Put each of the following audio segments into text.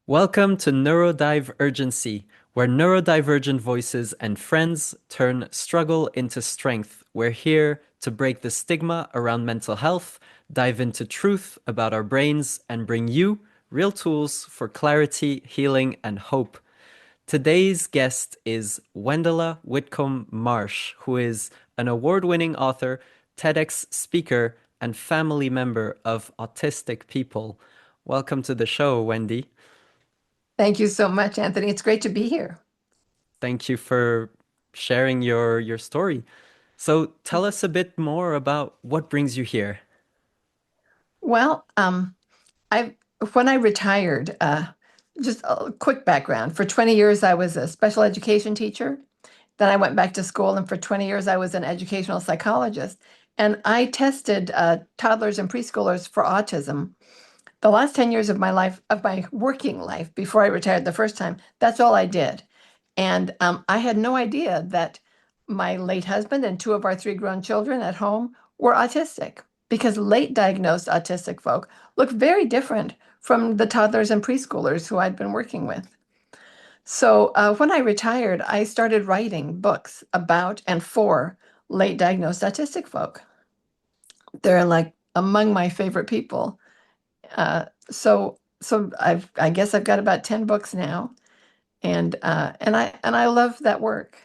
Welcome to Neurodivergency, where neurodivergent voices and friends turn struggle into strength. We're here to break the stigma around mental health, dive into truth about our brains, and bring you real tools for clarity, healing, and hope. Today's guest is Wendela Whitcomb Marsh, who is an award-winning author, TEDx speaker, and family member of autistic people. Welcome to the show, Wendy. Thank you so much, Anthony. It's great to be here. Thank you for sharing your story. So tell us a bit more about what brings you here. Well, I when I retired, just a quick background. For 20 years, I was a special education teacher. Then I went back to school, and for 20 years, I was an educational psychologist. And I tested toddlers and preschoolers for autism. The last 10 years of my life, of my working life, before I retired the first time, that's all I did. And I had no idea that my late husband and two of our three grown children at home were autistic because late diagnosed autistic folk look very different from the toddlers and preschoolers who I'd been working with. So when I retired, I started writing books about and for late diagnosed autistic folk. They're like among my favorite people. I guess I've got about 10 books now, and I love that work.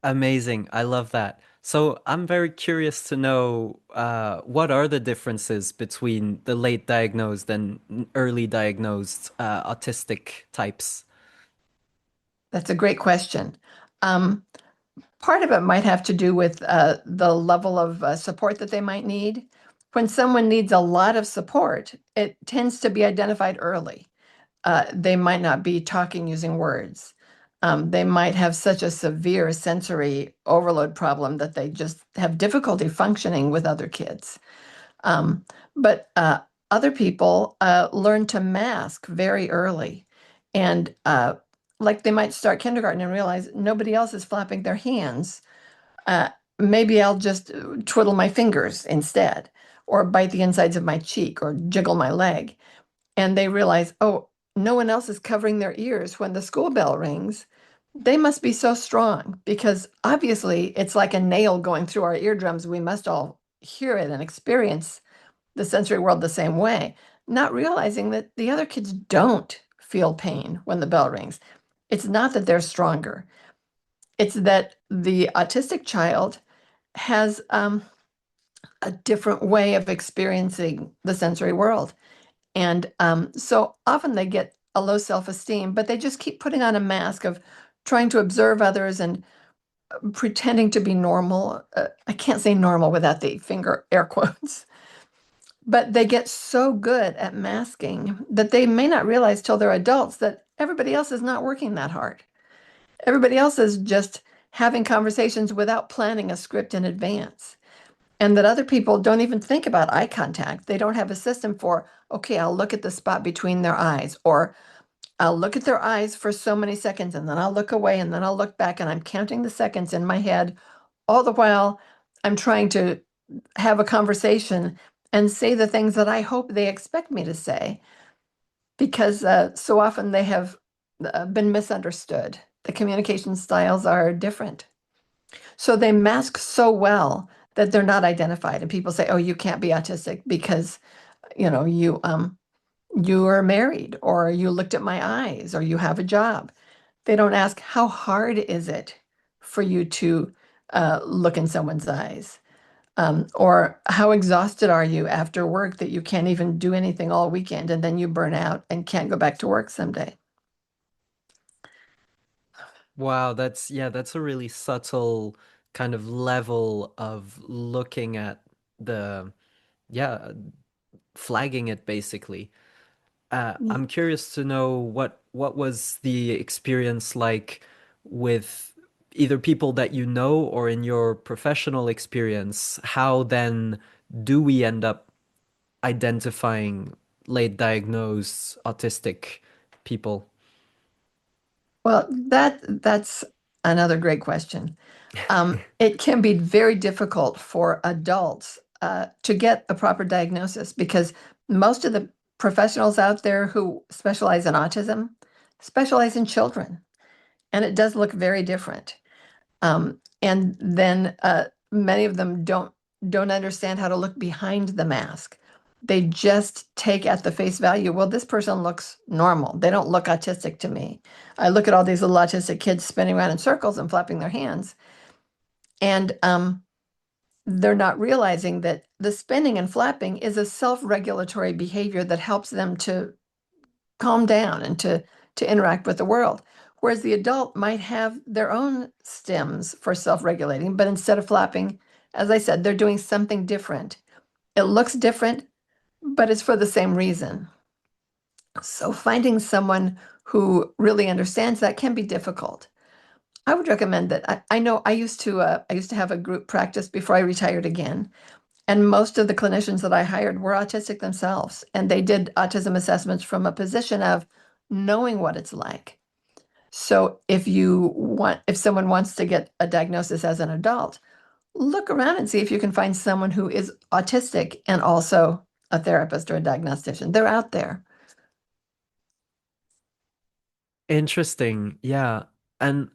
Amazing. I love that. So I'm very curious to know what are the differences between the late diagnosed and early diagnosed autistic types? That's a great question. Um, Part of it might have to do with the level of support that they might need. When someone needs a lot of support, it tends to be identified early. They might not be talking using words. They might have such a severe sensory overload problem that they just have difficulty functioning with other kids. But other people learn to mask very early. And like they might start kindergarten and realize nobody else is flapping their hands. Uh, Maybe I'll just twiddle my fingers instead, or bite the insides of my cheek, or jiggle my leg. And they realize, oh, no one else is covering their ears when the school bell rings. They must be so strong because obviously it's like a nail going through our eardrums. We must all hear it and experience the sensory world the same way, not realizing that the other kids don't feel pain when the bell rings. It's not that they're stronger, it's that the autistic child has a different way of experiencing the sensory world. And so often they get a low self esteem, but they just keep putting on a mask of trying to observe others and pretending to be normal. I can't say normal without the finger air quotes. But they get so good at masking that they may not realize till they're adults that everybody else is not working that hard. Everybody else is just having conversations without planning a script in advance. And that other people don't even think about eye contact. They don't have a system for, okay, I'll look at the spot between their eyes, or I'll look at their eyes for so many seconds and then I'll look away and then I'll look back and I'm counting the seconds in my head. All the while, I'm trying to have a conversation and say the things that I hope they expect me to say because so often they have been misunderstood. The communication styles are different. So they mask so well that they're not identified. And people say, oh, you can't be autistic because, you are married or you looked at my eyes or you have a job. They don't ask, how hard is it for you to look in someone's eyes? Or how exhausted are you after work that you can't even do anything all weekend and then you burn out and can't go back to work someday? Wow, that's a really subtle kind of level of looking at the yeah, flagging it basically. I'm curious to know what was the experience like with either people that you know or in your professional experience. How then do we end up identifying late diagnosed autistic people? Well, that's another great question. It can be very difficult for adults to get a proper diagnosis because most of the professionals out there who specialize in autism specialize in children, and it does look very different. And then many of them don't understand how to look behind the mask. They just take at the face value, well, this person looks normal. They don't look autistic to me. I look at all these little autistic kids spinning around in circles and flapping their hands, and they're not realizing that the spinning and flapping is a self-regulatory behavior that helps them to calm down and to interact with the world. Whereas the adult might have their own stims for self-regulating, but instead of flapping, as I said, they're doing something different. It looks different, but it's for the same reason. So finding someone who really understands that can be difficult. I would recommend that. I know I used to have a group practice before I retired again, and most of the clinicians that I hired were autistic themselves, and they did autism assessments from a position of knowing what it's like. So if someone wants to get a diagnosis as an adult, look around and see if you can find someone who is autistic and also a therapist or a diagnostician. They're out there. Interesting. Yeah. And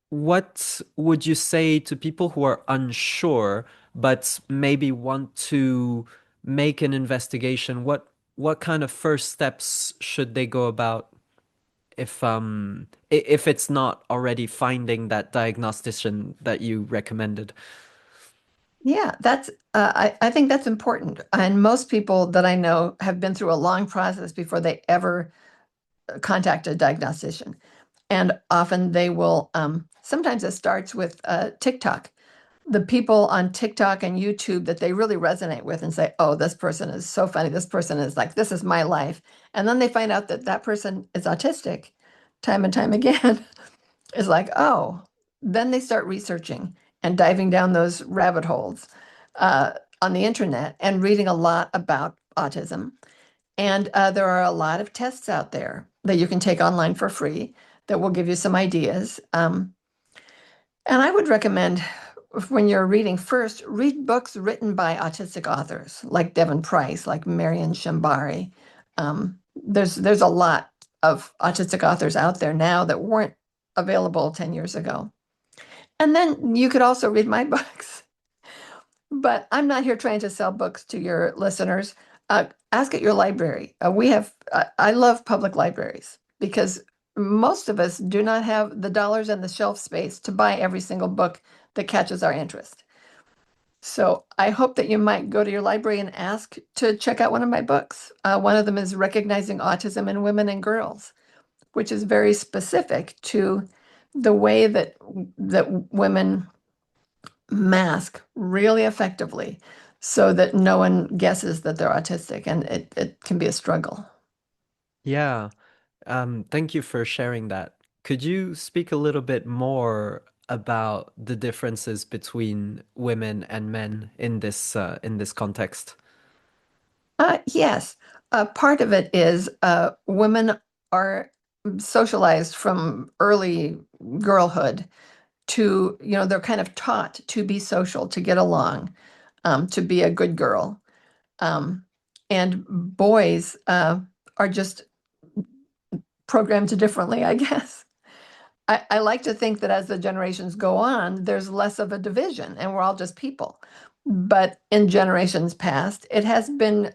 what would you say to people who are unsure but maybe want to make an investigation? What kind of first steps should they go about if it's not already finding that diagnostician that you recommended? Yeah, I think that's important. And most people that I know have been through a long process before they ever contact a diagnostician. And often they will, sometimes it starts with TikTok. The people on TikTok and YouTube that they really resonate with and say, oh, this person is so funny. This person is like, this is my life. And then they find out that that person is autistic time and time again. It's like, oh, then they start researching and diving down those rabbit holes uh, on the internet and reading a lot about autism. And there are a lot of tests out there that you can take online for free that will give you some ideas. And I would recommend when you're reading first, read books written by autistic authors like Devon Price, like Marion Shambari. There's a lot of autistic authors out there now that weren't available 10 years ago. And then you could also read my books. But I'm not here trying to sell books to your listeners. Ask at your library. I love public libraries because most of us do not have the dollars and the shelf space to buy every single book that catches our interest. So I hope that you might go to your library and ask to check out one of my books. One of them is Recognizing Autism in Women and Girls, which is very specific to the way that women mask really effectively so that no one guesses that they're autistic, and it can be a struggle. Yeah. Thank you for sharing that. Could you speak a little bit more about the differences between women and men in this context? Yes, part of it is women are socialized from early girlhood to, they're kind of taught to be social, to get along, to be a good girl. Um, and boys are just programmed differently, I guess. I like to think that as the generations go on, there's less of a division and we're all just people. But in generations past, it has been,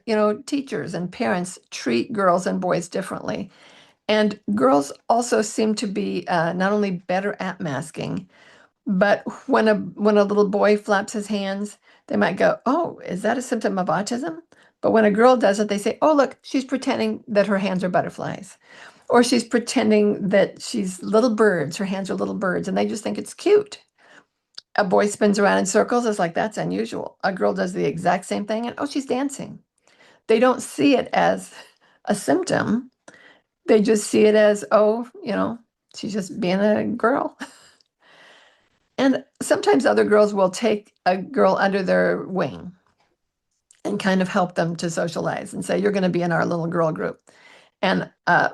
teachers and parents treat girls and boys differently. And girls also seem to be not only better at masking, but when a little boy flaps his hands, they might go, "Oh, is that a symptom of autism?" But when a girl does it, they say, "Oh, look, she's pretending that her hands are butterflies." Or she's pretending that she's little birds, her hands are little birds, and they just think it's cute. A boy spins around in circles, it's like that's unusual. A girl does the exact same thing, and oh, she's dancing. They don't see it as a symptom. They just see it as, oh, she's just being a girl. And sometimes other girls will take a girl under their wing and kind of help them to socialize and say, "You're going to be in our little girl group." And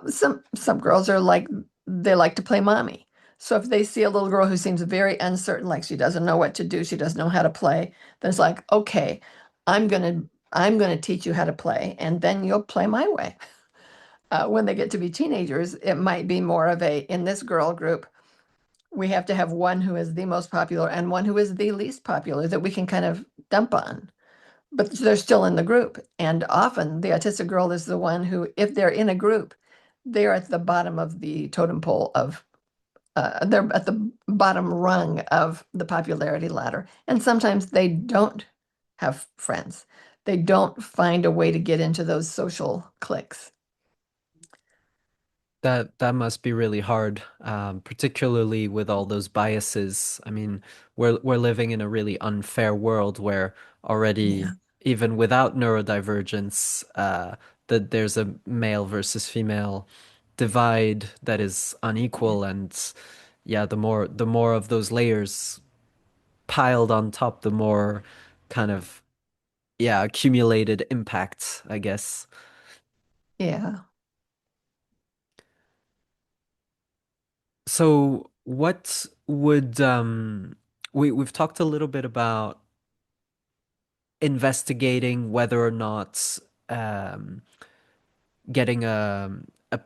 some girls are like they like to play mommy. So if they see a little girl who seems very uncertain, like she doesn't know what to do, she doesn't know how to play, then it's like, okay, I'm gonna I'm going to teach you how to play, and then you'll play my way. When they get to be teenagers, it might be more of a, in this girl group, we have to have one who is the most popular and one who is the least popular that we can kind of dump on. But they're still in the group. And often the autistic girl is the one who, if they're in a group, they're at the bottom of the totem pole of, they're at the bottom rung of the popularity ladder. And sometimes they don't have friends. They don't find a way to get into those social cliques. That must be really hard, particularly with all those biases. I mean, we're living in a really unfair world where already, Yeah. even without neurodivergence, that there's a male versus female divide that is Yeah. unequal, and yeah, the more of those layers piled on top, the more kind of yeah accumulated impact, I guess. Yeah. So what would we've talked a little bit about investigating whether or not um getting a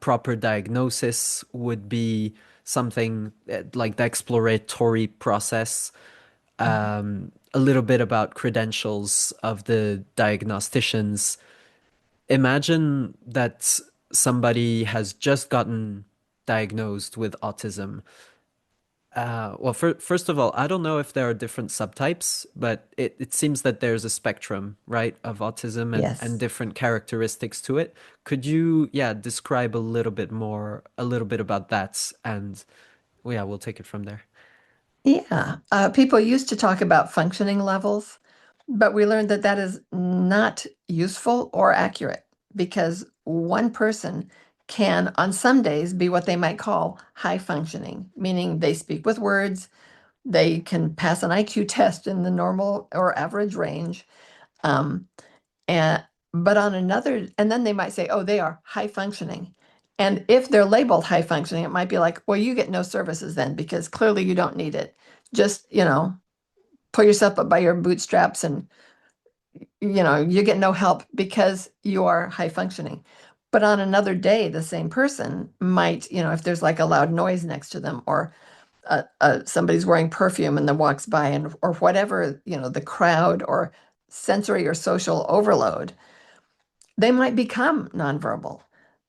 proper diagnosis would be something like the exploratory process, a little bit about credentials of the diagnosticians. Imagine that somebody has just gotten diagnosed with autism. Well, first of all, I don't know if there are different subtypes, but it seems that there's a spectrum, right, of autism and Yes. different characteristics to it. Could you, yeah, describe a little bit more, a little bit about that? And well, yeah, we'll take it from there. Yeah. People used to talk about functioning levels, but we learned that that is not useful or accurate because one person can, on some days, be what they might call high functioning, meaning they speak with words, they can pass an IQ test in the normal or average range. Um, and but on another, and then they might say, oh, they are high functioning. And if they're labeled high functioning, it might be like, well, you get no services then because clearly you don't need it. Just, pull yourself up by your bootstraps and, you get no help because you are high functioning. But on another day, the same person might, if there's like a loud noise next to them or somebody's wearing perfume and then walks by and or whatever, the crowd or sensory or social overload, they might become nonverbal.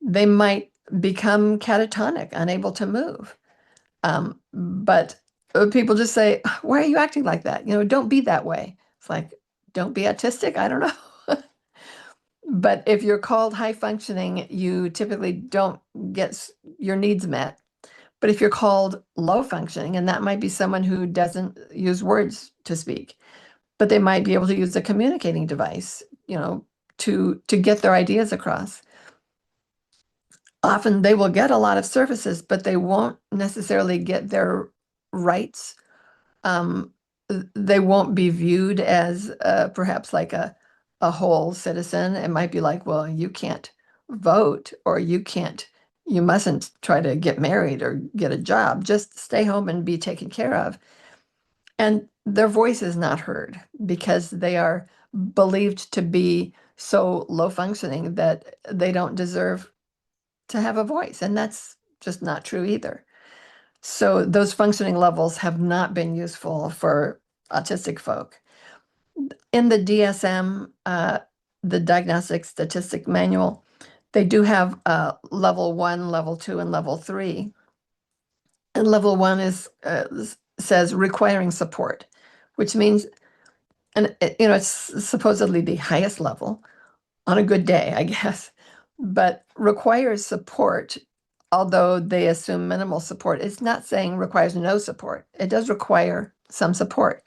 They might become catatonic, unable to move. But people just say, why are you acting like that? Don't be that way. It's like, don't be autistic. I don't know. But if you're called high functioning, you typically don't get your needs met. But if you're called low functioning, and that might be someone who doesn't use words to speak, but they might be able to use a communicating device, to get their ideas across. Often they will get a lot of services, but they won't necessarily get their rights. Um, they won't be viewed as perhaps like a whole citizen. It might be like, well, you can't vote or you mustn't try to get married or get a job. Just stay home and be taken care of. And their voice is not heard because they are believed to be so low functioning that they don't deserve to have a voice. And that's just not true either. So those functioning levels have not been useful for autistic folk. In the DSM, the Diagnostic Statistic Manual, they do have level 1, level 2, and level 3. And level 1 says requiring support, which means, and it's supposedly the highest level on a good day, I guess, but requires support, although they assume minimal support. It's not saying requires no support. It does require some support.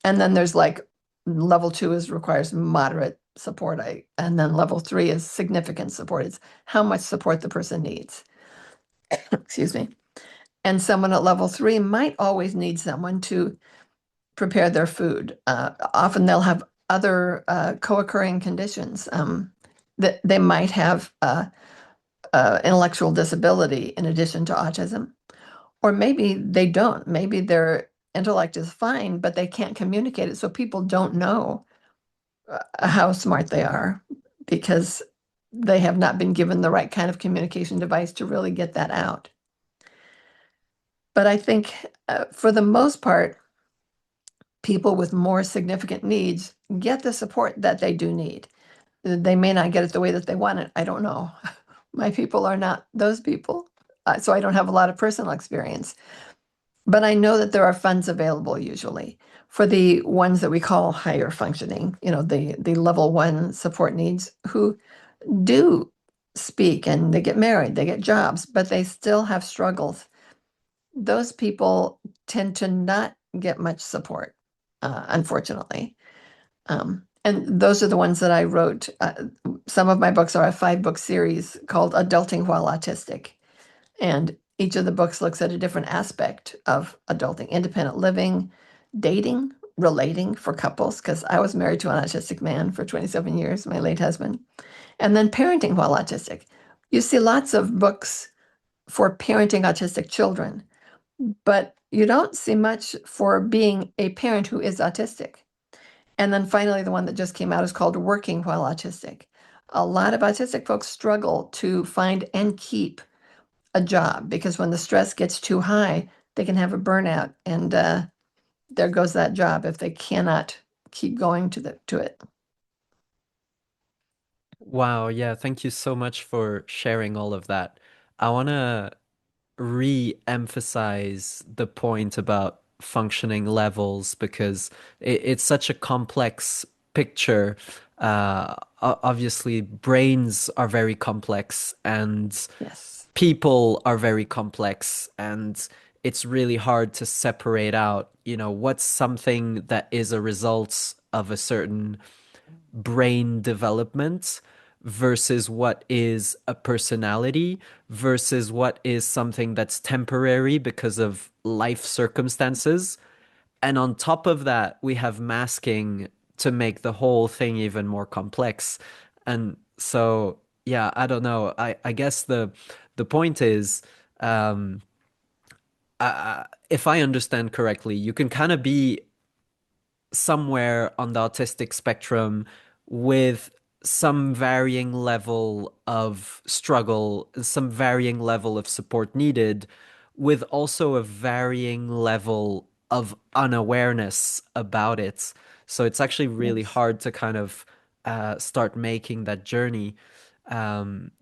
And then there's like level 2 is requires moderate support. And then level 3 is significant support. It's how much support the person needs. Excuse me. And someone at level 3 might always need someone to prepare their food. Often they'll have other co-occurring conditions. That they might have intellectual disability in addition to autism, or maybe they don't. Maybe their intellect is fine, but they can't communicate it, so people don't know how smart they are because they have not been given the right kind of communication device to really get that out. But I think for the most part, people with more significant needs get the support that they do need. They may not get it the way that they want it. I don't know. My people are not those people. So I don't have a lot of personal experience. But I know that there are funds available usually for the ones that we call higher functioning, the level one support needs who do speak and they get married, they get jobs, but they still have struggles. Those people tend to not get much support, unfortunately. And those are the ones that I wrote. Some of my books are a 5-book series called Adulting While Autistic. And each of the books looks at a different aspect of adulting, independent living, dating, relating for couples, because I was married to an autistic man for 27 years, my late husband, and then parenting while autistic. You see lots of books for parenting autistic children, but you don't see much for being a parent who is autistic. And then finally, the one that just came out is called Working While Autistic. A lot of autistic folks struggle to find and keep a job because when the stress gets too high, they can have a burnout, and there goes that job if they cannot keep going to it. Wow, yeah, thank you so much for sharing all of that. I want to re-emphasize the point about functioning levels because it's such a complex picture. Obviously, brains are very complex and Yes. people are very complex, and it's really hard to separate out, what's something that is a result of a certain brain development versus what is a personality versus what is something that's temporary because of life circumstances. And on top of that, we have masking to make the whole thing even more complex. And so, yeah, I don't know. I guess the point is, um, if I understand correctly, you can kind of be somewhere on the autistic spectrum with some varying level of struggle, some varying level of support needed, with also a varying level of unawareness about it. So it's actually really Yes. hard to kind of start making that journey.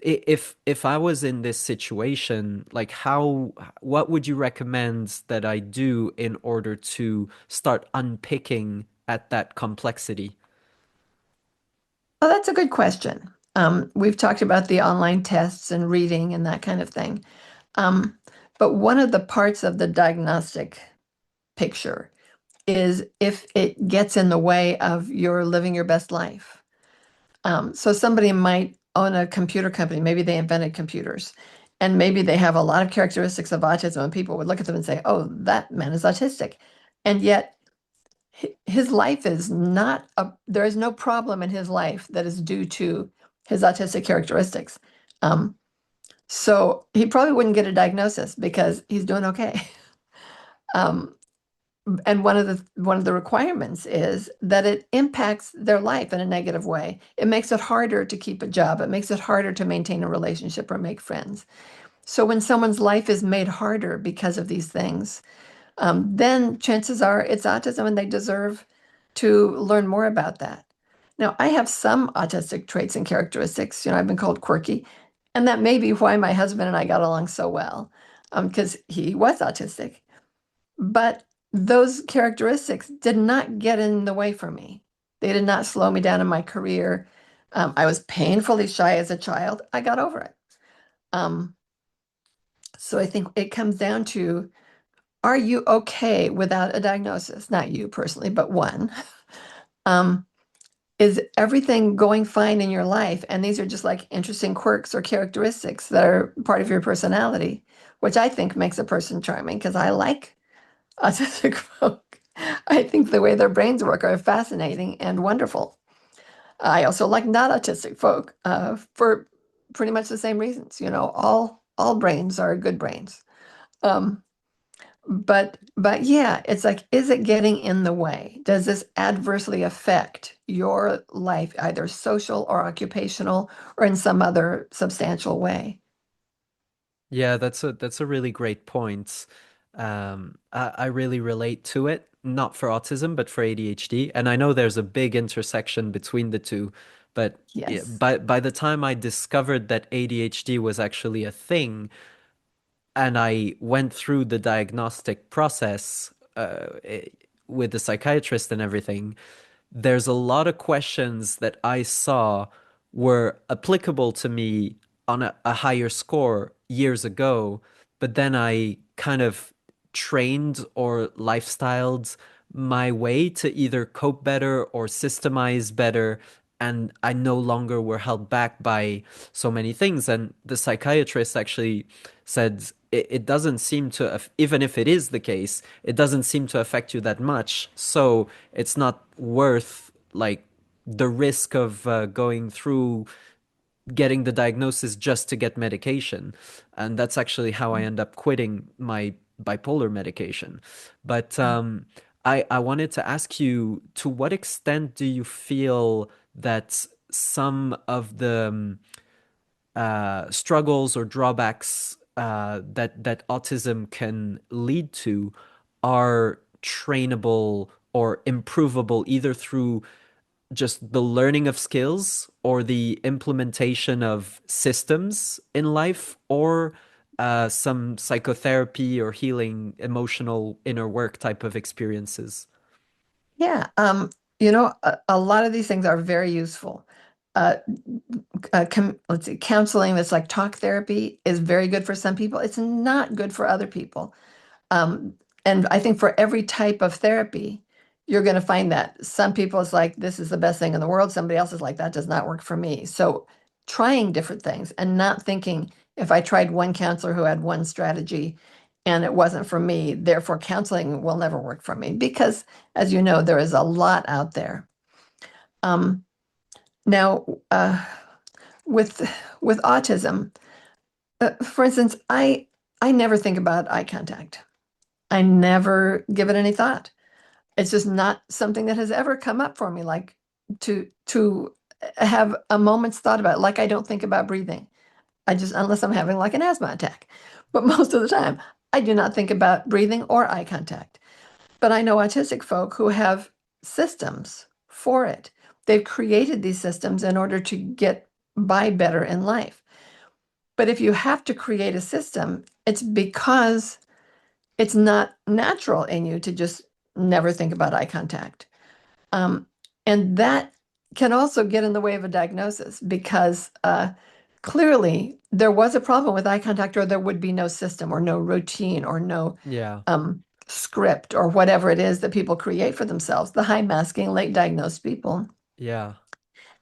If I was in this situation, like what would you recommend that I do in order to start unpicking at that complexity? Oh, that's a good question. We've talked about the online tests and reading and that kind of thing. Um, but one of the parts of the diagnostic picture is if it gets in the way of your living your best life. So somebody might own a computer company, maybe they invented computers, and maybe they have a lot of characteristics of autism, and people would look at them and say, "Oh, that man is autistic," and yet his life is not there is no problem in his life that is due to his autistic characteristics. Um, so he probably wouldn't get a diagnosis because he's doing okay. Um, and one of the requirements is that it impacts their life in a negative way. It makes it harder to keep a job. It makes it harder to maintain a relationship or make friends. So when someone's life is made harder because of these things, then chances are it's autism and they deserve to learn more about that. Now, I have some autistic traits and characteristics. I've been called quirky, and that may be why my husband and I got along so well, because he was autistic. But those characteristics did not get in the way for me. They did not slow me down in my career. I was painfully shy as a child. I got over it. Um, so I think it comes down to, are you okay without a diagnosis? Not you personally, but one. Um, is everything going fine in your life? And these are just like interesting quirks or characteristics that are part of your personality, which I think makes a person charming because I like autistic folk. I think the way their brains work are fascinating and wonderful. I also like not autistic folk for pretty much the same reasons. All brains are good brains. Um, but yeah, it's like, is it getting in the way? Does this adversely affect your life, either social or occupational or in some other substantial way. Yeah, that's a really great point. I really relate to it, not for autism, but for ADHD. And I know there's a big intersection between the two, but yeah, Yes. by the time I discovered that ADHD was actually a thing, and I went through the diagnostic process with the psychiatrist and everything, there's a lot of questions that I saw were applicable to me on a higher score years ago, but then I kind of trained or lifestyled my way to either cope better or systemize better. And I no longer were held back by so many things. And the psychiatrist actually said it doesn't seem to, even if it is the case, it doesn't seem to affect you that much. So it's not worth like the risk of going through getting the diagnosis just to get medication. And that's actually how I end up quitting my bipolar medication. But I wanted to ask you, to what extent do you feel that some of the struggles or drawbacks that autism can lead to are trainable or improvable either through just the learning of skills or the implementation of systems in life or some psychotherapy or healing emotional inner work type of experiences? Yeah. A lot of these things are very useful. Uh, let's see, counseling that's like talk therapy is very good for some people. It's not good for other people. Um, and I think for every type of therapy, you're going to find that some people is like, this is the best thing in the world. Somebody else is like, that does not work for me. So trying different things and not thinking if I tried one counselor who had one strategy and it wasn't for me, therefore counseling will never work for me because, as you know, there is a lot out there. Um, now, with with autism, for instance, I never think about eye contact. I never give it any thought. It's just not something that has ever come up for me, like to have a moment's thought about it. Like I don't think about breathing. I just, unless I'm having like an asthma attack. But most of the time, I do not think about breathing or eye contact. But I know autistic folk who have systems for it. They've created these systems in order to get by better in life. But if you have to create a system, it's because it's not natural in you to just never think about eye contact. Um, and that can also get in the way of a diagnosis because clearly there was a problem with eye contact, or there would be no system or no routine or no Yeah, script or whatever it is that people create for themselves, the high masking, late diagnosed people. yeah,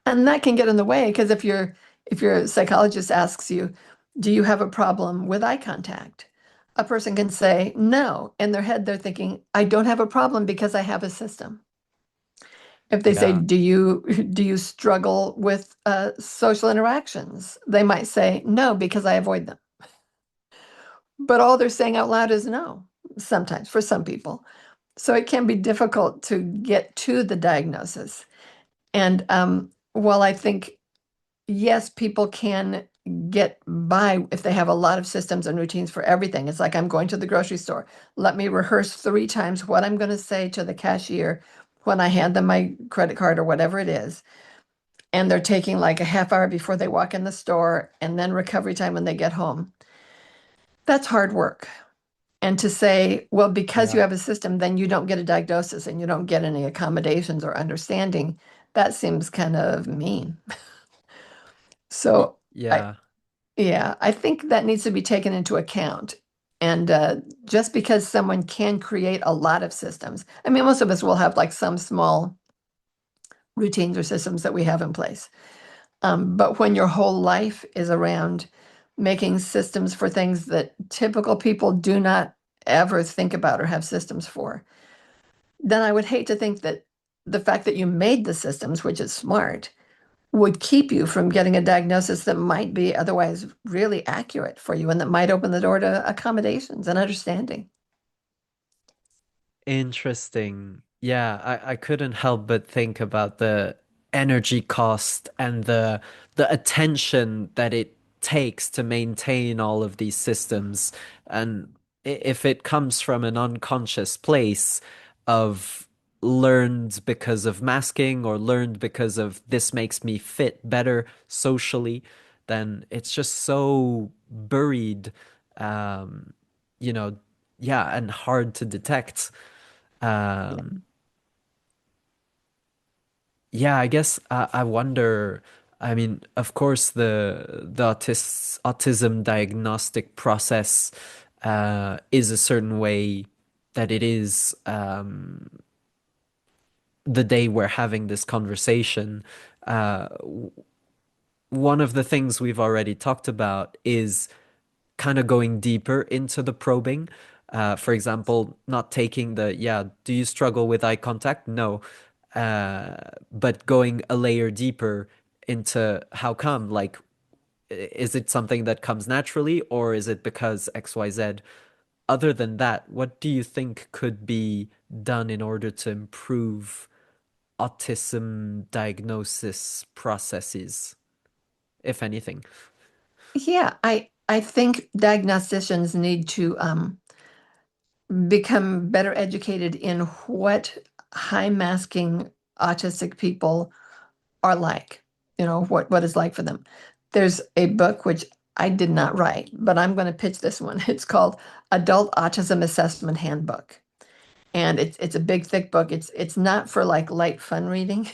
And that can get in the way because if your psychologist asks you, do you have a problem with eye contact? A person can say no. In their head, they're thinking, I don't have a problem because I have a system. If they say, yeah, do you struggle with social interactions? They might say no because I avoid them. But all they're saying out loud is no, sometimes for some people. So it can be difficult to get to the diagnosis. And while I think yes, people can get by if they have a lot of systems and routines for everything. It's like I'm going to the grocery store. Let me rehearse 3 times what I'm going to say to the cashier when I hand them my credit card or whatever it is. And they're taking like a half hour before they walk in the store and then recovery time when they get home. That's hard work. And to say, well, because you yeah, have a system, then you don't get a diagnosis and you don't get any accommodations or understanding, that seems kind of mean. So I, yeah. yeah, I think that needs to be taken into account. And just because someone can create a lot of systems, I mean, most of us will have like some small routines or systems that we have in place. But when your whole life is around making systems for things that typical people do not ever think about or have systems for, then I would hate to think that the fact that you made the systems, which is smart, would keep you from getting a diagnosis that might be otherwise really accurate for you and that might open the door to accommodations and understanding. Interesting. Yeah, I couldn't help but think about the energy cost and the attention that it takes to maintain all of these systems. And if it comes from an unconscious place of learned because of masking or learned because of this makes me fit better socially, then it's just so buried, um, you know, yeah, and hard to detect. Yeah. Um, yeah, I guess I wonder. I mean, of course, the autism diagnostic process is a certain way that it is the day we're having this conversation. One of the things we've already talked about is kind of going deeper into the probing. For example, not taking the, yeah, do you struggle with eye contact? No. Uh, but going a layer deeper into how come? Like, is it something that comes naturally or is it because XYZ? Other than that, what do you think could be done in order to improve autism diagnosis processes, if anything? Yeah, I think diagnosticians need to become better educated in what high masking autistic people are like, what it's like for them. There's a book which I did not write, but I'm going to pitch this one. It's called Adult Autism Assessment Handbook. And it's a big thick book. It's not for like light fun reading.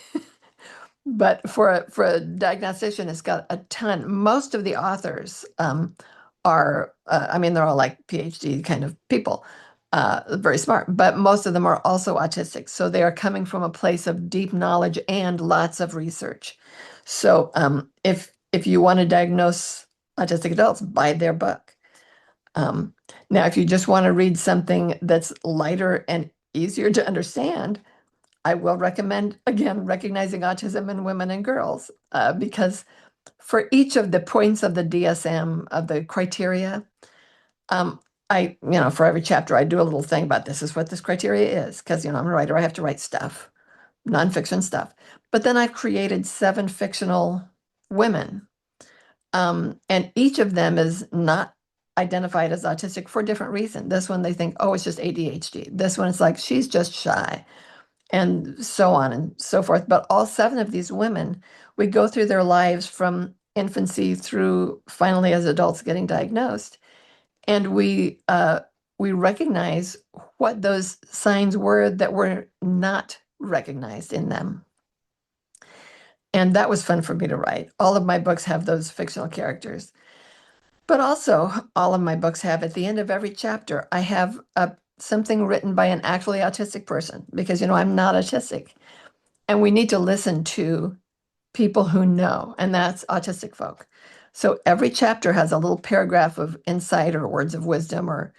But for a diagnostician, it's got a ton. Most of the authors are, I mean, they're all like PhD kind of people, very smart, but most of them are also autistic. So they are coming from a place of deep knowledge and lots of research. So if you want to diagnose autistic adults, buy their book. Um, Now, if you just want to read something that's lighter and easier to understand, I will recommend, again, Recognizing Autism in Women and Girls, because for each of the points of the DSM, of the criteria, um, for every chapter, I do a little thing about this is what this criteria is, because, I'm a writer, I have to write stuff, nonfiction stuff. But then I've created 7 fictional women, and each of them is not identified as autistic for a different reason. This one, they think, oh, it's just ADHD. This one, it's like, she's just shy and so on and so forth. But all 7 of these women, we go through their lives from infancy through finally as adults getting diagnosed, and we recognize what those signs were that were not recognized in them. And that was fun for me to write. All of my books have those fictional characters. But also, all of my books have at the end of every chapter, I have something written by an actually autistic person because, I'm not autistic. And we need to listen to people who know, and that's autistic folk. So every chapter has a little paragraph of insight or words of wisdom or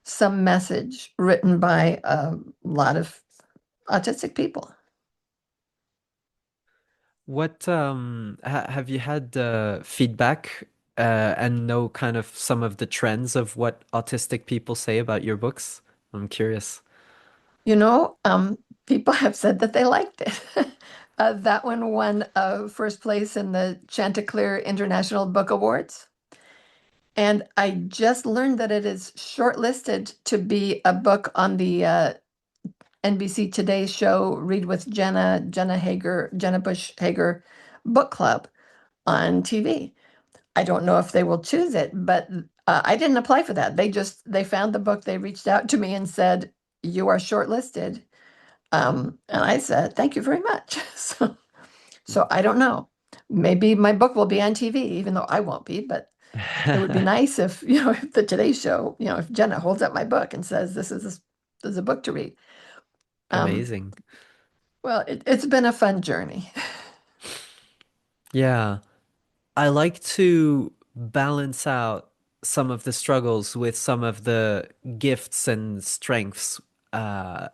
some message written by a lot of autistic people. What have you had feedback and know kind of some of the trends of what autistic people say about your books? I'm curious. You know, People have said that they liked it. That one won first place in the Chanticleer International Book Awards. And I just learned that it is shortlisted to be a book on the NBC Today show, Read with Jenna Bush Hager book club on TV. I don't know if they will choose it, but I didn't apply for that. They found the book, they reached out to me and said, "You are shortlisted." And I said, "Thank you very much." So I don't know. Maybe my book will be on TV, even though I won't be, but it would be nice if, if the Today Show, if Jenna holds up my book and says, this is a book to read. Um, Amazing. well, it's been a fun journey. Yeah. I like to balance out some of the struggles with some of the gifts and strengths. Uh,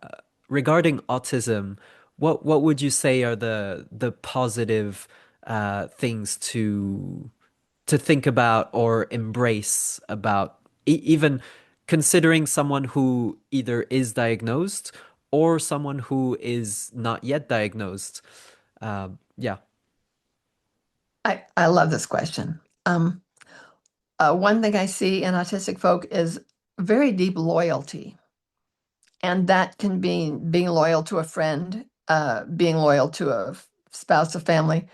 Regarding autism, what would you say are the positive things to think about or embrace about even considering someone who either is diagnosed or someone who is not yet diagnosed? Yeah. I love this question. One thing I see in autistic folk is very deep loyalty. And that can be being loyal to a friend, being loyal to a spouse, a family.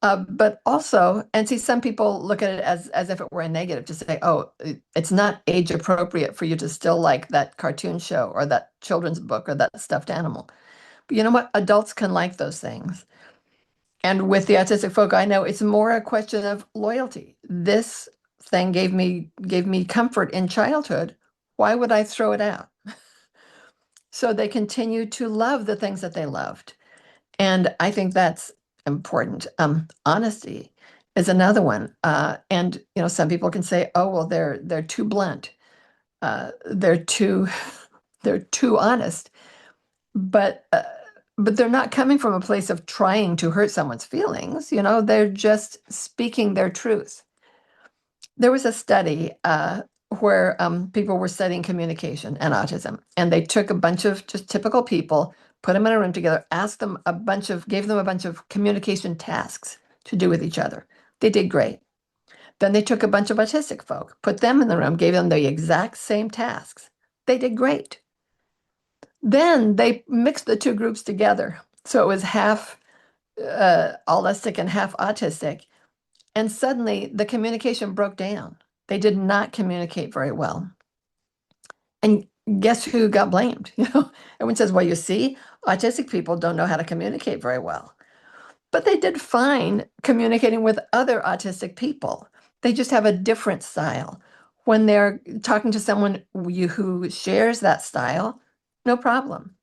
But also, and see, some people look at it as if it were a negative to say, oh, it's not age appropriate for you to still like that cartoon show or that children's book or that stuffed animal. But you know what? Adults can like those things. And with the autistic folk, I know it's more a question of loyalty. This thing gave me comfort in childhood. Why would I throw it out? So they continue to love the things that they loved. And I think that's important. Honesty is another one. And some people can say, "Oh, well, they're too blunt. They're too they're too honest." But but they're not coming from a place of trying to hurt someone's feelings. They're just speaking their truth. There was a study where people were studying communication and autism, and they took a bunch of just typical people, put them in a room together, gave them a bunch of communication tasks to do with each other. They did great. Then they took a bunch of autistic folk, put them in the room, gave them the exact same tasks. They did great. Then they mixed the two groups together. So it was half allistic and half autistic. And suddenly the communication broke down. They did not communicate very well. And guess who got blamed? Everyone says, well, you see, autistic people don't know how to communicate very well. But they did fine communicating with other autistic people. They just have a different style. When they're talking to someone who shares that style, no problem.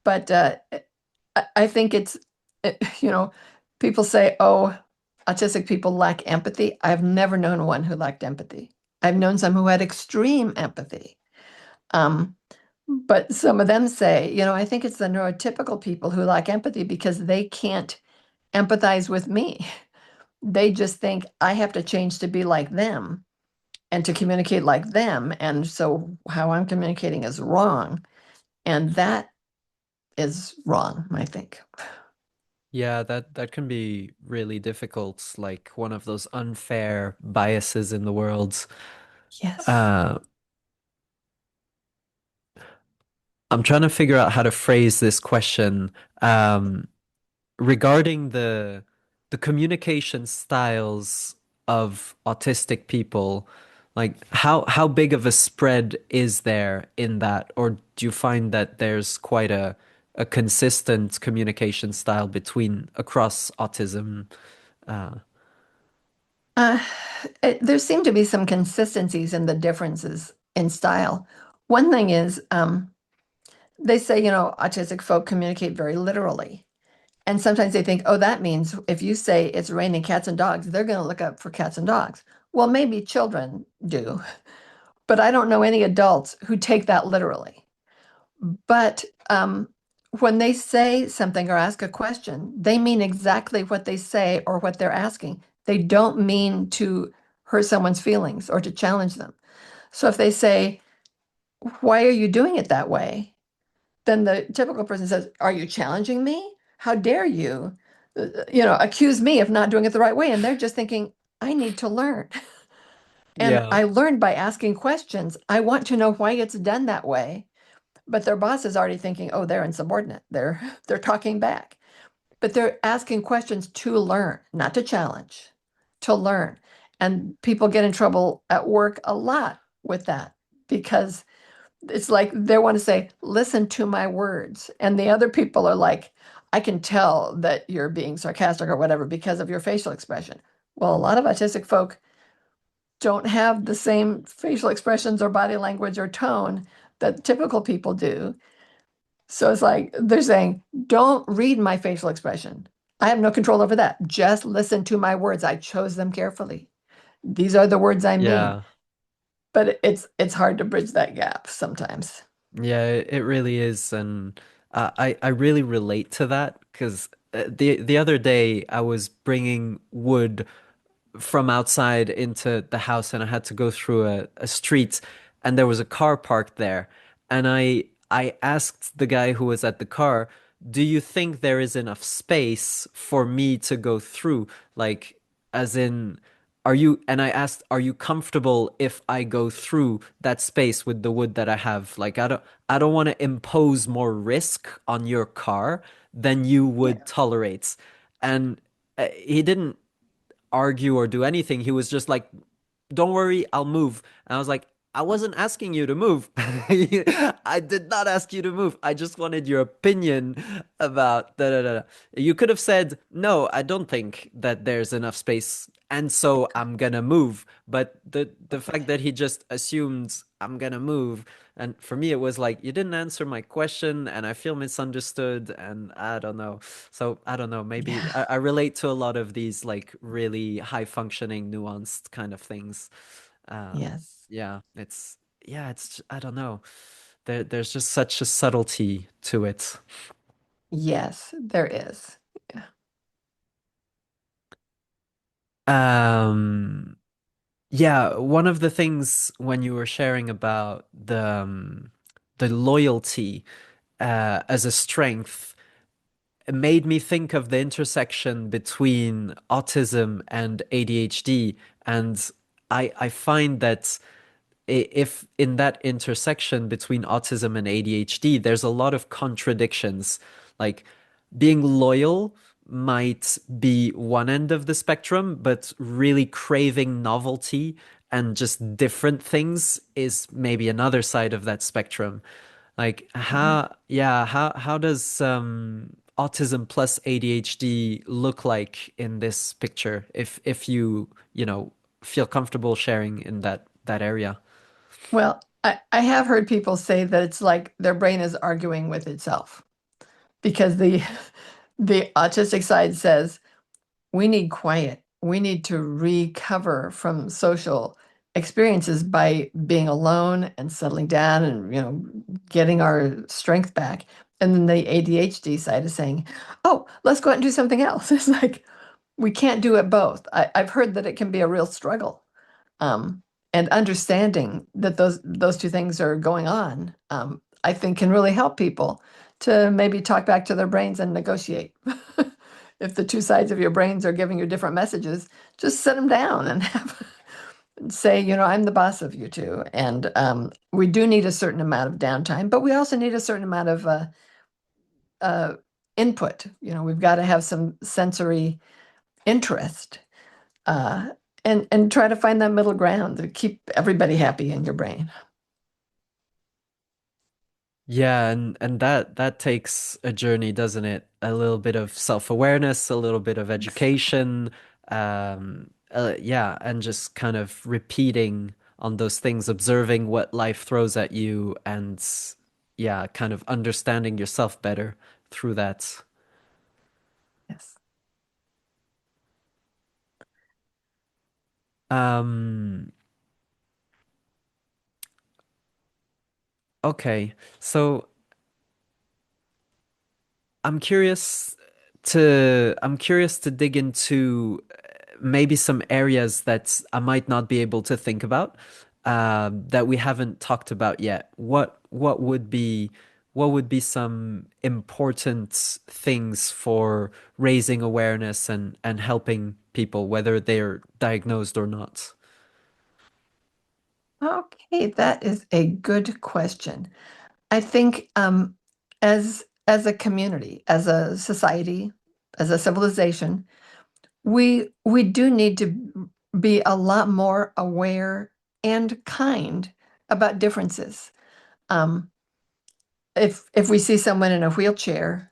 But I think you know, people say, oh, autistic people lack empathy. I've never known one who lacked empathy. I've known some who had extreme empathy. Um, but some of them say, I think it's the neurotypical people who lack empathy because they can't empathize with me. They just think I have to change to be like them and to communicate like them. And so how I'm communicating is wrong. And that is wrong, I think. Yeah, that can be really difficult, like one of those unfair biases in the world. Yes. Uh, I'm trying to figure out how to phrase this question. Um, Regarding the communication styles of autistic people, like how big of a spread is there in that, or do you find that there's quite a consistent communication style between across autism? Uh, Uh, there seem to be some consistencies in the differences in style. One thing is, they say, autistic folk communicate very literally. And sometimes they think, oh, that means if you say it's raining cats and dogs, they're going to look up for cats and dogs. Well, maybe children do, but I don't know any adults who take that literally. But when they say something or ask a question, they mean exactly what they say or what they're asking. They don't mean to hurt someone's feelings or to challenge them. So if they say, why are you doing it that way? Then the typical person says, are you challenging me? How dare you, accuse me of not doing it the right way? And they're just thinking, I need to learn. And yeah, I learned by asking questions. I want to know why it's done that way. But their boss is already thinking, oh, they're insubordinate. They're talking back. But they're asking questions to learn, not to challenge, to learn. And people get in trouble at work a lot with that because it's like they want to say, listen to my words. And the other people are like, I can tell that you're being sarcastic or whatever because of your facial expression. Well, a lot of autistic folk don't have the same facial expressions or body language or tone that typical people do. So it's like they're saying, don't read my facial expression. I have no control over that. Just listen to my words. I chose them carefully. These are the words I mean. yeah, But it's hard to bridge that gap sometimes. yeah. It really is, and I really relate to that because the other day I was bringing wood from outside into the house and I had to go through a street and there was a car parked there and I asked the guy who was at the car, do you think there is enough space for me to go through? Like, as in, are you, and I asked, are you comfortable if I go through that space with the wood that I have? Like, I don't want to impose more risk on your car than you would Yeah. tolerate. And he didn't argue or do anything. He was just like, don't worry, I'll move. And I was like, I wasn't asking you to move. I did not ask you to move. I just wanted your opinion about da da da. You could have said, no, I don't think that there's enough space. And so I'm gonna move. But the fact that he just assumed I'm gonna move, and for me it was like, you didn't answer my question and I feel misunderstood and I don't know. So I don't know, maybe Yeah. I relate to a lot of these like really high functioning, nuanced kind of things. Yes. Yeah, it's I don't know. There's just such a subtlety to it. Yes, there is. Yeah. Um, yeah, one of the things when you were sharing about the loyalty as a strength, it made me think of the intersection between autism and ADHD. And I find that if in that intersection between autism and ADHD, there's a lot of contradictions. Like being loyal might be one end of the spectrum, but really craving novelty and just different things is maybe another side of that spectrum. Like Yeah. how does autism plus ADHD look like in this picture if you, you know, feel comfortable sharing in that area? Well, I have heard people say that it's like their brain is arguing with itself because the autistic side says we need quiet. We need to recover from social experiences by being alone and settling down and getting our strength back. And then the ADHD side is saying, "Oh, let's go out and do something else." It's like we can't do it both. I've heard that it can be a real struggle. Um, and understanding that those two things are going on, I think can really help people to maybe talk back to their brains and negotiate. If the two sides of your brains are giving you different messages, just sit them down and have say, I'm the boss of you two, and we do need a certain amount of downtime, but we also need a certain amount of uh, input. We've got to have some sensory interest, uh, and try to find that middle ground to keep everybody happy in your brain. Yeah, and that takes a journey, doesn't it? A little bit of self-awareness, a little bit of education, yeah, and just kind of repeating on those things, observing what life throws at you, and yeah, kind of understanding yourself better through that. Yes. Um, okay, so I'm curious to dig into maybe some areas that I might not be able to think about that we haven't talked about yet. What would be some important things for raising awareness and helping people, whether they're diagnosed or not? Okay, that is a good question. I think as a community, as a society, as a civilization, we do need to be a lot more aware and kind about differences. Um, if we see someone in a wheelchair,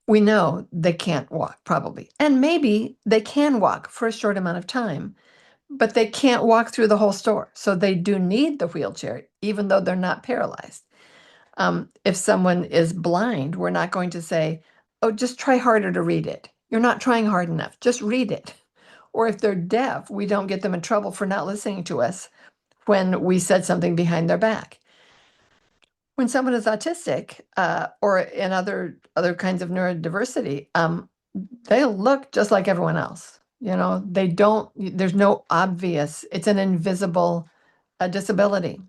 we know they can't walk probably, and maybe they can walk for a short amount of time, but they can't walk through the whole store. So they do need the wheelchair, even though they're not paralyzed. If someone is blind, we're not going to say, "Oh, just try harder to read it. You're not trying hard enough. Just read it." Or if they're deaf, we don't get them in trouble for not listening to us when we said something behind their back. When someone is autistic, or in other kinds of neurodiversity, they look just like everyone else. They don't. There's no obvious. It's an invisible disability,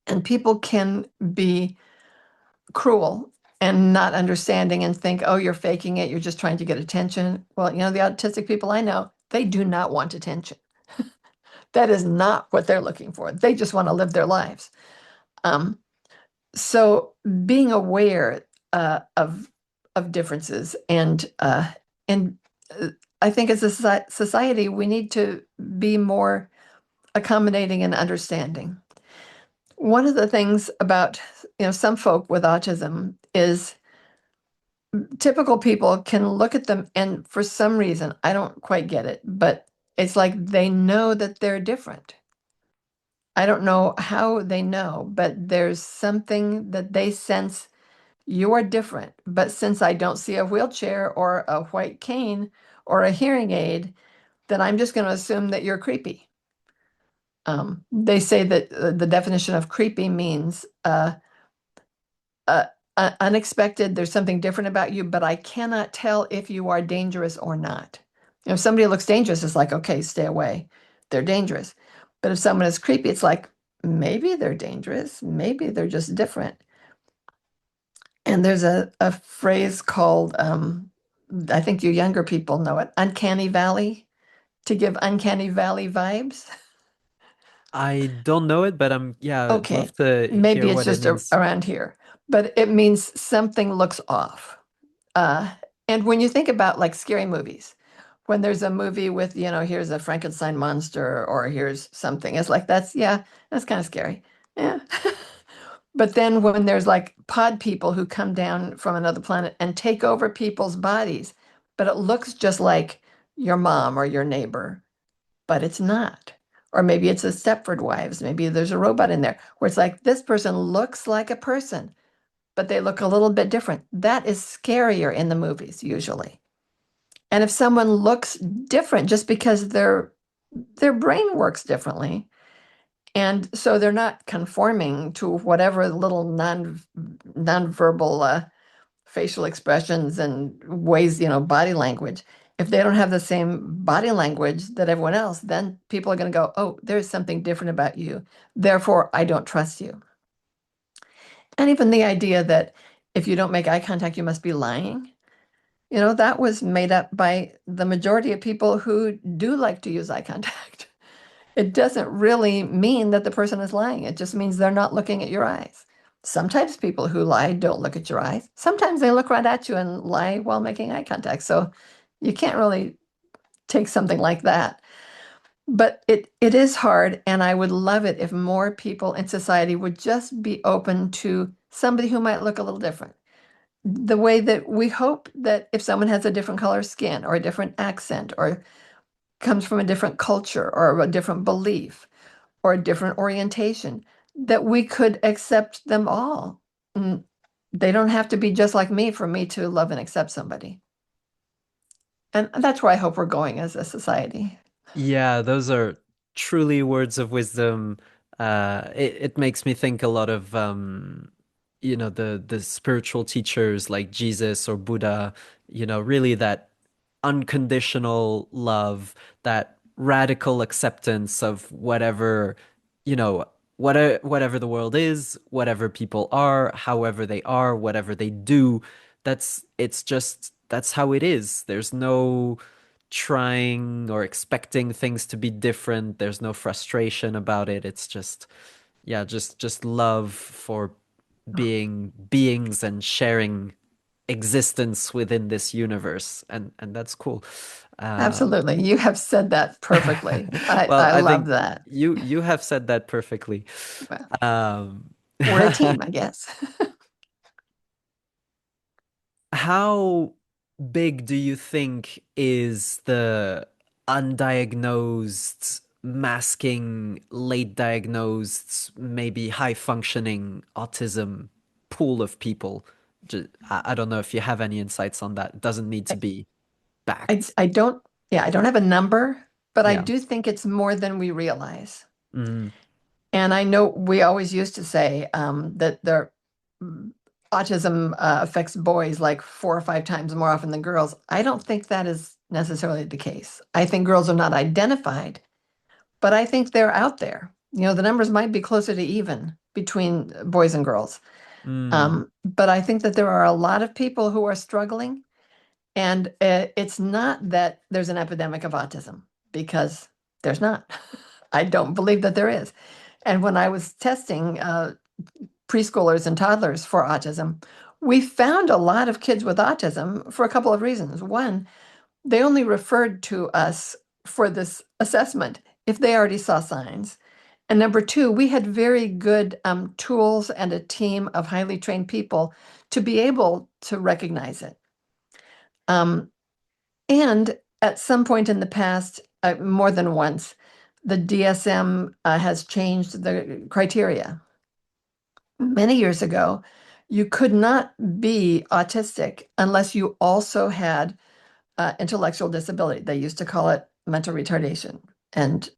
and people can be cruel and not understanding and think, oh, you're faking it, you're just trying to get attention. Well, the autistic people I know, they do not want attention. That is not what they're looking for. They just want to live their lives. Um, so being aware of differences and I think as a society we need to be more accommodating and understanding. One of the things about some folk with autism is typical people can look at them and for some reason I don't quite get it, but it's like they know that they're different. I don't know how they know, but there's something that they sense. You're different, but since I don't see a wheelchair or a white cane or a hearing aid, then I'm just going to assume that you're creepy. They say that the definition of creepy means uh, unexpected, there's something different about you, but I cannot tell if you are dangerous or not. If somebody looks dangerous, it's like, okay, stay away. They're dangerous. But if someone is creepy, it's like, maybe they're dangerous. Maybe they're just different. And there's a phrase called, I think you younger people know it, uncanny valley, to give uncanny valley vibes. I don't know it, but yeah, I'd love Okay, to maybe hear it's what it just means. around here, but it means something looks off. Uh, and when you think about like scary movies, when there's a movie with, here's a Frankenstein monster or here's something, it's like, yeah, that's kind of scary. Yeah. But then when there's like pod people who come down from another planet and take over people's bodies, but it looks just like your mom or your neighbor, but it's not. Or maybe it's a Stepford Wives. Maybe there's a robot in there where it's like this person looks like a person, but they look a little bit different. That is scarier in the movies usually. And if someone looks different just because their brain works differently, and so they're not conforming to whatever little nonverbal facial expressions and ways, body language. If they don't have the same body language that everyone else, then people are going to go, oh, there's something different about you. Therefore, I don't trust you. And even the idea that if you don't make eye contact, you must be lying. That was made up by the majority of people who do like to use eye contact. It doesn't really mean that the person is lying. It just means they're not looking at your eyes. Sometimes people who lie don't look at your eyes. Sometimes they look right at you and lie while making eye contact. So you can't really take something like that. But it is hard, and I would love it if more people in society would just be open to somebody who might look a little different. The way that we hope that if someone has a different color skin or a different accent or comes from a different culture or a different belief or a different orientation, that we could accept them all. Mm, they don't have to be just like me for me to love and accept somebody. And that's where I hope we're going as a society. Yeah, those are truly words of wisdom. It makes me think a lot of the spiritual teachers like Jesus or Buddha, really that unconditional love, that radical acceptance of whatever, whatever the world is, whatever people are, however they are, whatever they do. That's how it is. There's no trying or expecting things to be different. There's no frustration about it. It's just, yeah, just love for being beings and sharing existence within this universe, and that's cool. Uh, Absolutely. You have said that perfectly. I, well, I I love think that. you have said that perfectly. Well, Um, we're a team, I guess. how big do you think is the undiagnosed, masking, late diagnosed, maybe high functioning autism pool of people? I don't know if you have any insights on that. It doesn't need to I, be I, backed. I don't, yeah, I don't have a number, but I Yeah. do think it's more than we realize. Mm. And I know we always used to say that mm, autism affects boys like 4 or 5 times more often than girls. I don't think that is necessarily the case. I think girls are not identified, but I think they're out there. The numbers might be closer to even between boys and girls. Mm. But I think that there are a lot of people who are struggling, and it's not that there's an epidemic of autism, because there's not. I don't believe that there is. And when I was testing preschoolers and toddlers for autism, we found a lot of kids with autism for a couple of reasons. One, they only referred to us for this assessment if they already saw signs. And number two, we had very good tools and a team of highly trained people to be able to recognize it. Um, and at some point in the past, more than once, the DSM has changed the criteria. Many years ago, you could not be autistic unless you also had intellectual disability. They used to call it mental retardation. And,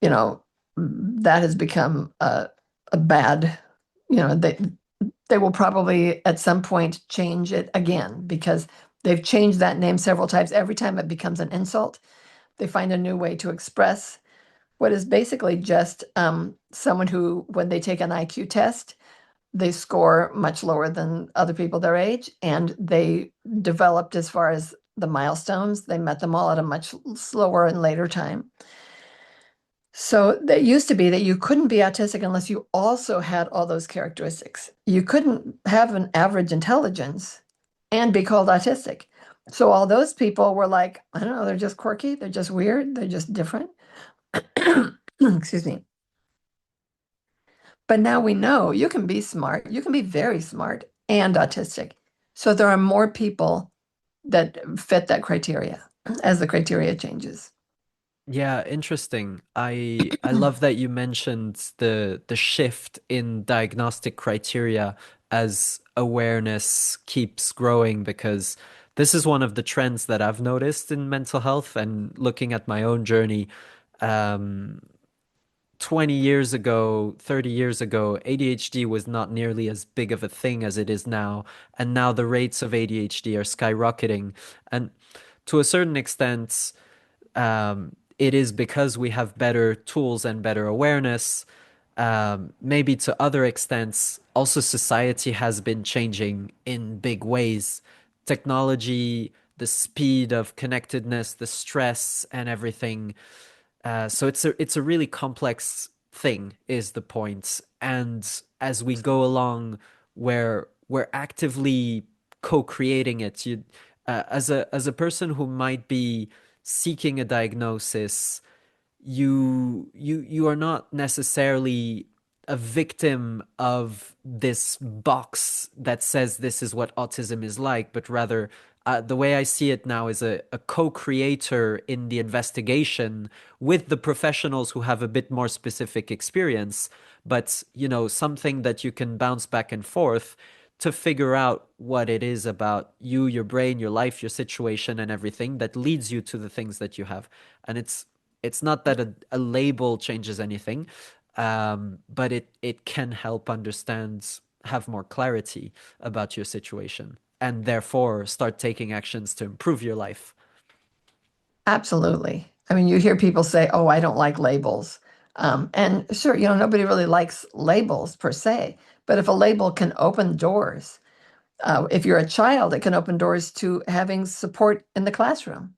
you know, that has become a bad, they will probably at some point change it again, because they've changed that name several times. Every time it becomes an insult, they find a new way to express what is basically just someone who, when they take an IQ test, they score much lower than other people their age, and they developed, as far as the milestones, they met them all at a much slower and later time. So that used to be that you couldn't be autistic unless you also had all those characteristics. You couldn't have an average intelligence and be called autistic. So all those people were like, I don't know, they're just quirky, they're just weird, they're just different. Excuse me. But now we know you can be smart, you can be very smart and autistic. So there are more people that fit that criteria as the criteria changes. Yeah, interesting. I love that you mentioned the shift in diagnostic criteria as awareness keeps growing, because this is one of the trends that I've noticed in mental health and looking at my own journey. Um, 20 years ago, 30 years ago, ADHD was not nearly as big of a thing as it is now, and now the rates of ADHD are skyrocketing. And to a certain extent, it is because we have better tools and better awareness. Maybe to other extents, also society has been changing in big ways. Technology, the speed of connectedness, the stress, and everything. So it's a really complex thing, is the point. And as we go along, where we're actively co-creating it, as a person who might be seeking a diagnosis, you are not necessarily a victim of this box that says this is what autism is like, but rather the way I see it now is a co-creator in the investigation with the professionals who have a bit more specific experience, but something that you can bounce back and forth to figure out what it is about you, your brain, your life, your situation, and everything that leads you to the things that you have. And it's not that a label changes anything, but it can help have more clarity about your situation, and therefore start taking actions to improve your life. Absolutely. I mean, you hear people say, "Oh, I don't like labels." And sure, nobody really likes labels per se, but if a label can open doors, if you're a child, it can open doors to having support in the classroom.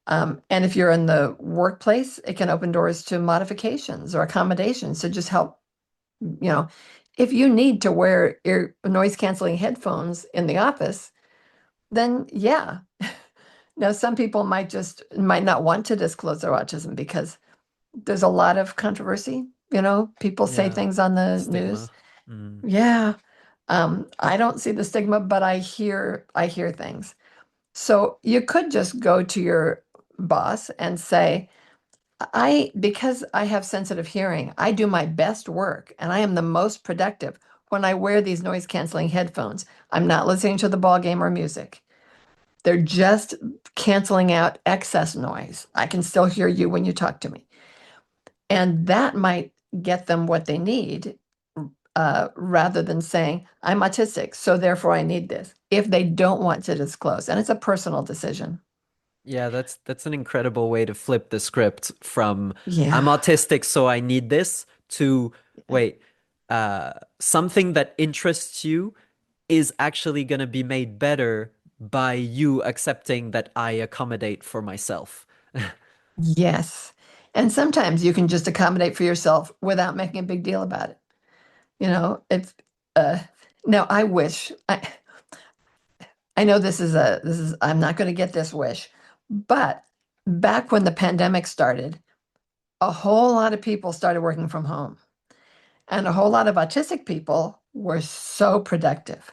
And if you're in the workplace, it can open doors to modifications or accommodations to just help, you know, if you need to wear ear noise canceling headphones in the office, then yeah. Now, some people might not want to disclose their autism because there's a lot of controversy. People say Yeah, things on the news. stigma. Mm. Yeah. I don't see the stigma, but I hear things. So you could just go to your boss and say, because I have sensitive hearing, I do my best work and I am the most productive when I wear these noise canceling headphones. I'm not listening to the ball game or music. They're just canceling out excess noise. I can still hear you when you talk to me. And that might get them what they need, rather than saying, I'm autistic, so therefore I need this, if they don't want to disclose. And it's a personal decision. Yeah, that's an incredible way to flip the script from I'm Yeah. autistic, so I need this, to Yeah. wait, something that interests you is actually going to be made better by you accepting that I accommodate for myself. Yes. And sometimes you can just accommodate for yourself without making a big deal about it. You know, it's uh now I know I'm not going to get this wish, but back when the pandemic started, a whole lot of people started working from home, and a whole lot of autistic people were so productive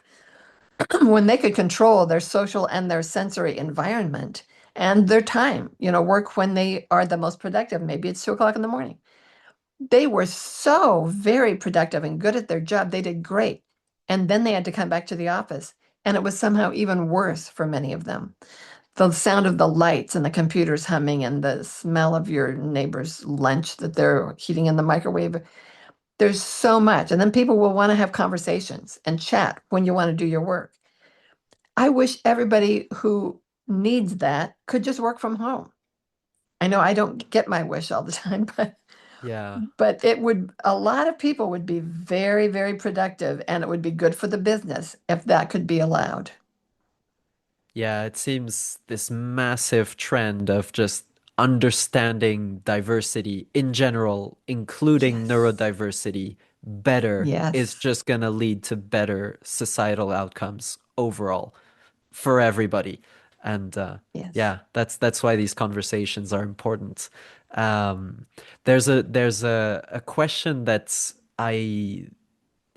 when they could control their social and their sensory environment and their time, work when they are the most productive. Maybe it's 2 o'clock in the morning. They were so very productive and good at their job. They did great. And then they had to come back to the office. And it was somehow even worse for many of them. The sound of the lights and the computers humming and the smell of your neighbor's lunch that they're heating in the microwave. There's so much. And then people will want to have conversations and chat when you want to do your work. I wish everybody who needs that could just work from home. I know I don't get my wish all the time, Yeah. but a lot of people would be very, very productive, and it would be good for the business if that could be allowed. Yeah, it seems this massive trend of just understanding diversity in general, including Yes. neurodiversity, better is Yes. just going to lead to better societal outcomes overall for everybody. And Yes. yeah, that's why these conversations are important. Um, there's a question that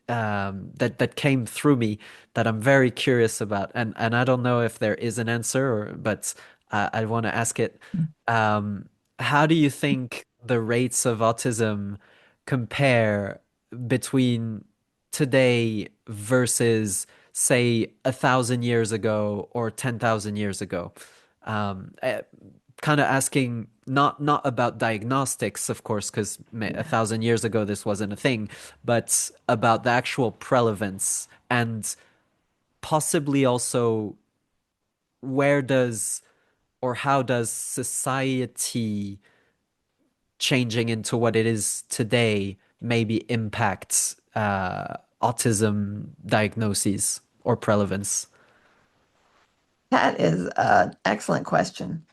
that came through me that I'm very curious about, and I don't know if there is an answer, but I want to ask it. Um, how do you think the rates of autism compare between today versus, say, 1,000 years ago or 10,000 years ago? Um, uh, Kind of asking not about diagnostics, of course, because a Yeah. thousand years ago this wasn't a thing, but about the actual prevalence and possibly also where does or how does society changing into what it is today maybe impact autism diagnoses or prevalence? That is an excellent question.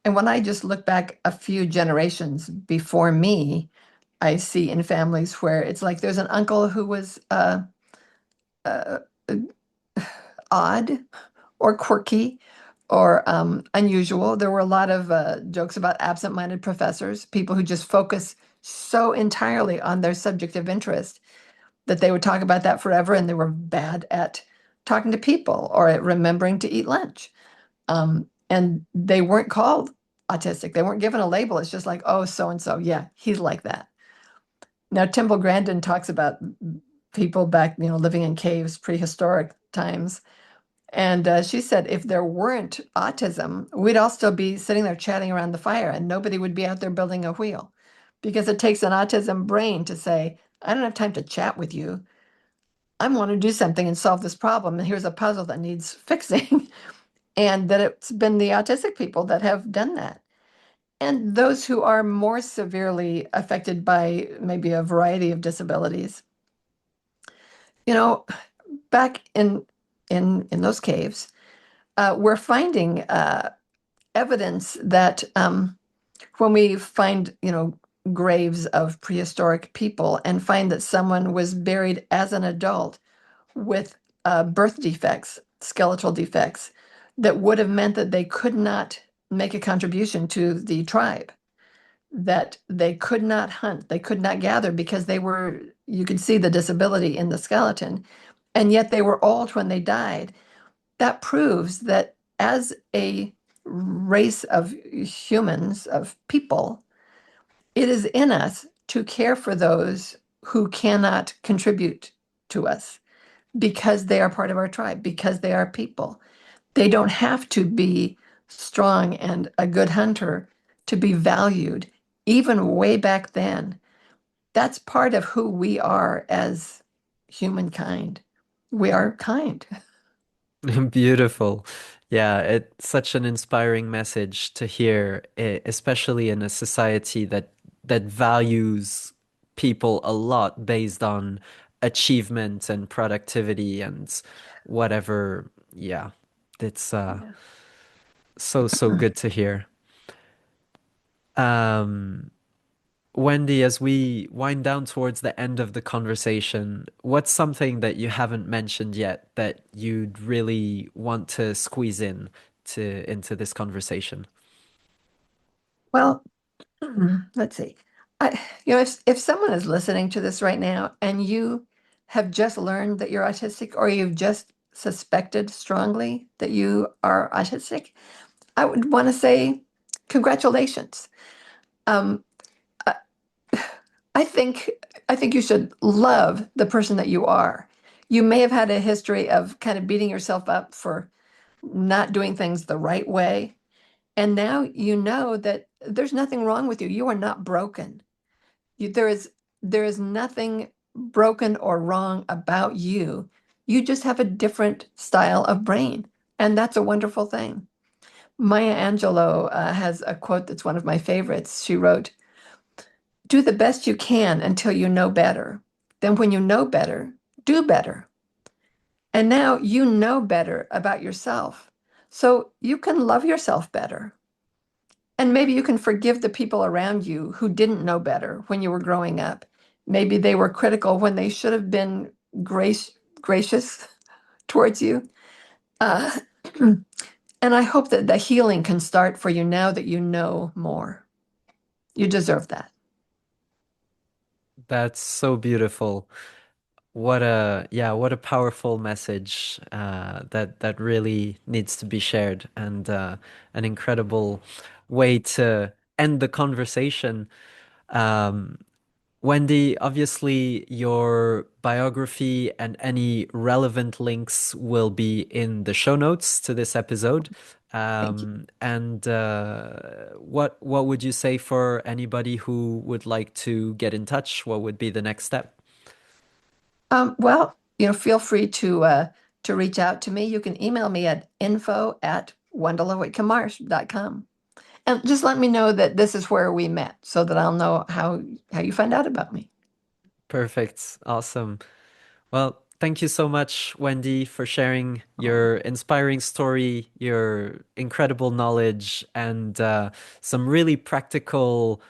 And when I just look back a few generations before me, I see in families where it's like there's an uncle who was uh, odd or quirky or unusual. There were a lot of jokes about absent-minded professors, people who just focus so entirely on their subject of interest that they would talk about that forever, and they were bad at talking to people or at remembering to eat lunch. And they weren't called autistic. They weren't given a label. It's just like, oh, so and so, yeah, he's like that. Now, Timble Grandin talks about people back, living in caves, prehistoric times. And she said if there weren't autism, we'd all still be sitting there chatting around the fire and nobody would be out there building a wheel because it takes an autism brain to say, I don't have time to chat with you. I want to do something and solve this problem. And here's a puzzle that needs fixing. And that it's been the autistic people that have done that. And those who are more severely affected by maybe a variety of disabilities, you know, back in those caves, we're finding evidence that when we find, graves of prehistoric people and find that someone was buried as an adult with birth defects, skeletal defects, that would have meant that they could not make a contribution to the tribe, that they could not hunt, they could not gather because you could see the disability in the skeleton, and yet they were old when they died. That proves that as a race of humans, of people, it is in us to care for those who cannot contribute to us because they are part of our tribe, because they are people. They don't have to be strong and a good hunter to be valued, even way back then. That's part of who we are as humankind. We are kind. Beautiful. Yeah, it's such an inspiring message to hear, especially in a society that values people a lot based on achievement and productivity and whatever. Yeah, it's Yeah. so good to hear. Um, Wendy, as we wind down towards the end of the conversation, what's something that you haven't mentioned yet that you'd really want to squeeze in to into this conversation? Well, let's see. If someone is listening to this right now and you have just learned that you're autistic or you've just suspected strongly that you are autistic, I would want to say congratulations. Um, I, I think I think you should love the person that you are. You may have had a history of kind of beating yourself up for not doing things the right way, and now you know that there's nothing wrong with you. You are not broken. You, there is nothing broken or wrong about you. You just have a different style of brain, and that's a wonderful thing. Maya Angelou has a quote that's one of my favorites. She wrote, "Do the best you can until you know better. Then, when you know better, do better." And now you know better about yourself. So you can love yourself better. And maybe you can forgive the people around you who didn't know better when you were growing up. Maybe they were critical when they should have been gracious towards you. Uh, and I hope that the healing can start for you now that you know more. You deserve that. That's so beautiful. What a powerful message that really needs to be shared and an incredible way to end the conversation. Um, Wendy, obviously your biography and any relevant links will be in the show notes to this episode. Thank you. And what would you say for anybody who would like to get in touch? What would be the next step? Well, feel free to reach out to me. You can email me at info@wendelawhitcommarsh.com. And just let me know that this is where we met so that I'll know how you find out about me. Perfect. Awesome. Well, thank you so much, Wendy, for sharing Oh, your inspiring story, your incredible knowledge, and some really practical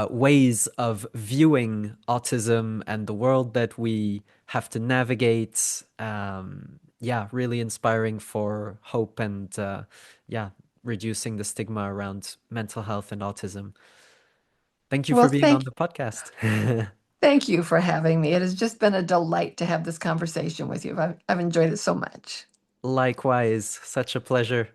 ways of viewing autism and the world that we have to navigate. Yeah, really inspiring for hope and yeah, reducing the stigma around mental health and autism. Thank you for well, being on the podcast. thank you for having me. It has just been a delight to have this conversation with you. I've enjoyed it so much. Likewise, such a pleasure.